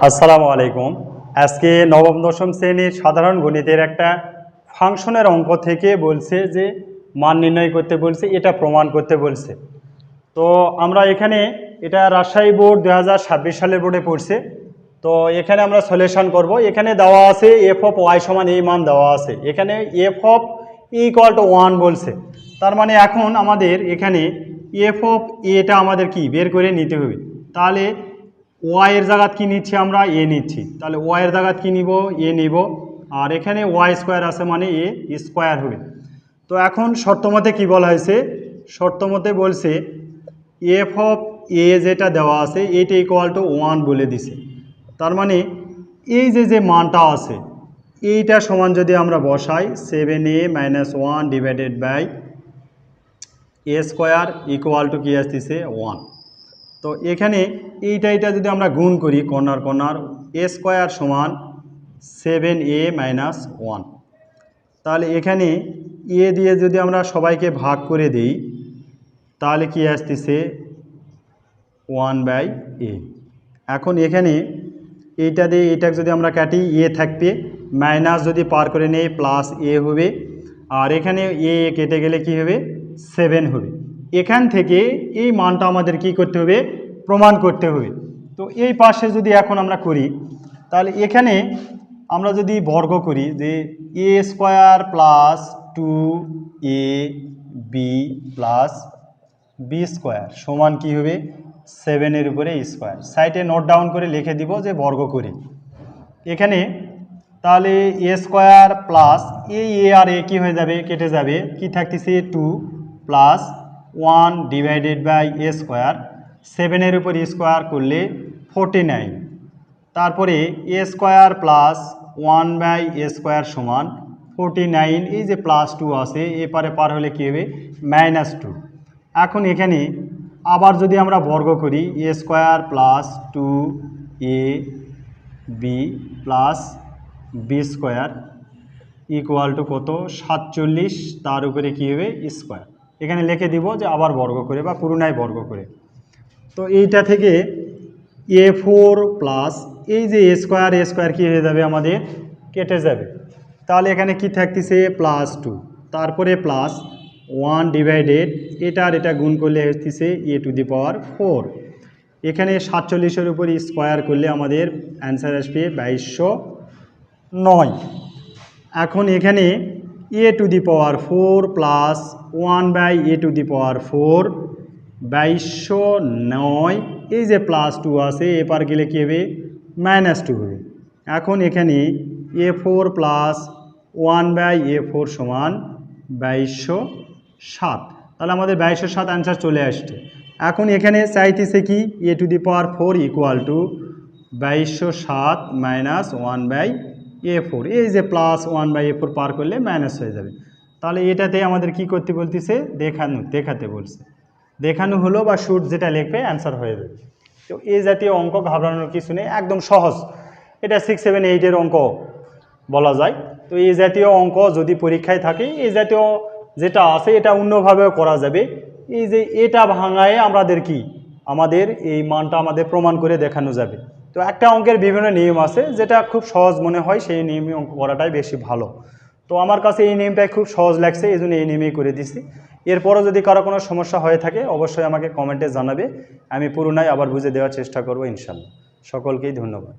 আসসালামু আলাইকুম। আজকে নবম দশম শ্রেণীর সাধারণ গণিতের একটা ফাংশনের অঙ্ক থেকে বলছে যে মান নির্ণয় করতে বলছে, এটা প্রমাণ করতে বলছে। তো আমরা এখানে এটা রাজশাহী বোর্ড 2026 সালের বোর্ডে পড়ছে। তো এখানে আমরা সলিউশন করব। এখানে দেওয়া আছে এফ অফ ওয়াই সমান এই মান দেওয়া আছে, এখানে এফ অফ ইকুয়াল টু 1 বলছে। তার মানে এখন আমাদের এখানে এফ অফ এটা আমাদের কি বের করে নিতে হবে। তাহলে ওয়াই এর জায়গাত কি নিচ্ছি আমরা, এ নিচ্ছি। তাহলে ওয়াই এর জায়গাত কি নিব, এ নিব। আর এখানে ওয়াই স্কোয়ার আছে মানে এ স্কোয়ার হবে। তো এখন শর্ত মতে কী বলা হয়েছে, শর্ত মতে বলছে এফ অফ এ যেটা দেওয়া আছে এটা ইকুয়াল টু 1 বলে দিছে। তার মানে এই যে মানটা আছে এইটা সমান যদি আমরা বসাই 7a - 1 divided by a square equal to কি আসতেছে 1। তো এখানে এইটা যদি আমরা গুণ করি কর্নার কর্নার, এ স্কোয়ার সমান 7a - 1। তাহলে এখানে এ দিয়ে যদি আমরা সবাইকে ভাগ করে দিই তাহলে কি আসতেছে 1/a। এখন এখানে এইটা দিয়ে এটা যদি আমরা কাটি এ থাকবে, মাইনাস যদি পার করে নেই প্লাস এ হবে। আর এখানে এ কেটে গেলে কি হবে 7 হবে। এখান থেকে এই মানটা আমাদের কি করতে হবে, প্রমাণ করতে হবে। তো এই পাশে যদি এখন আমরা করি তাহলে এখানে আমরা যদি বর্গ করি যে A square plus 2ab plus B square সমান কী হবে 7 উপরে স্কোয়ার। সাইডে নোট ডাউন করে লিখে দিব যে বর্গ করি এখানে। তাহলে এ স্কোয়ার প্লাস এই এ আর এ কী হয়ে যাবে, কেটে যাবে, কি থাকতেছে 2 plus 1 divided by a square. 7 উপর স্কোয়ার করলে 49। তারপরে এ স্কোয়ার প্লাস 1/a স্কোয়ার সমান 49। এই যে প্লাস 2 আছে এপারে পার হলে কী হবে -2। এখন এখানে আবার যদি আমরা বর্গ করি A square plus 2ab plus B square equal to কত 47। তার উপরে কী হবে স্কোয়ার। এখানে লিখে দিব যে আবার বর্গ করে বা পুরোনায় বর্গ করে। তো এইটা থেকে a4 প্লাস এই যে এ স্কোয়ার কী হয়ে যাবে আমাদের কেটে যাবে। তাহলে এখানে কি থাকতেছে +2, তারপরে প্লাস 1 ডিভাইডেড এটা আর এটা গুণ করলে আসতেছে a⁴। এখানে 47-এর উপর স্কোয়ার করলে আমাদের অ্যান্সার আসবে 2209। এখন এখানে a⁴ প্লাস 1/a⁴ 2209। এই যে +2 আছে এপার গেলে কী হবে -2 হবে। এখন এখানে a4 প্লাস 1/a4 সমান 2207। তাহলে আমাদের 2207 অ্যান্সার চলে আসছে। এখন এখানে চাইতেছে কি a⁴ ইকুয়াল টু 2207 - 1/a4। এই যে প্লাস 1/a4 পার করলে মাইনাস হয়ে যাবে। তাহলে এটাতে আমাদের কি করতে বলতেছে, দেখাতে বলছে। দেখানো হলো বা শুট যেটা লিখবে অ্যান্সার হয়ে যাবে। তো এই জাতীয় অঙ্ক ঘাবড়ানোর কিছু নেই, একদম সহজ। এটা 6, 7, 8-এর অঙ্ক বলা যায়। তো এই জাতীয় অঙ্ক যদি পরীক্ষায় থাকে এই জাতীয় যেটা আছে এটা অন্যভাবেও করা যাবে। এই যে এটা ভাঙায় আমাদের এই মানটা আমাদের প্রমাণ করে দেখানো যাবে। তো একটা অঙ্কের বিভিন্ন নিয়ম আছে, যেটা খুব সহজ মনে হয় সেই নিয়মে অঙ্ক করাটাই বেশি ভালো। তো আমার কাছে এই নিয়মটাই খুব সহজ লাগছে, এই জন্য এই নিয়মেই করে দিছি। এরপরও যদি কারো কোনো সমস্যা হয়ে থাকে অবশ্যই আমাকে কমেন্টে জানাবে, আমি পুরোনাই আবার বুঝে দেওয়ার চেষ্টা করব ইনশাল্লাহ। সকলকেই ধন্যবাদ।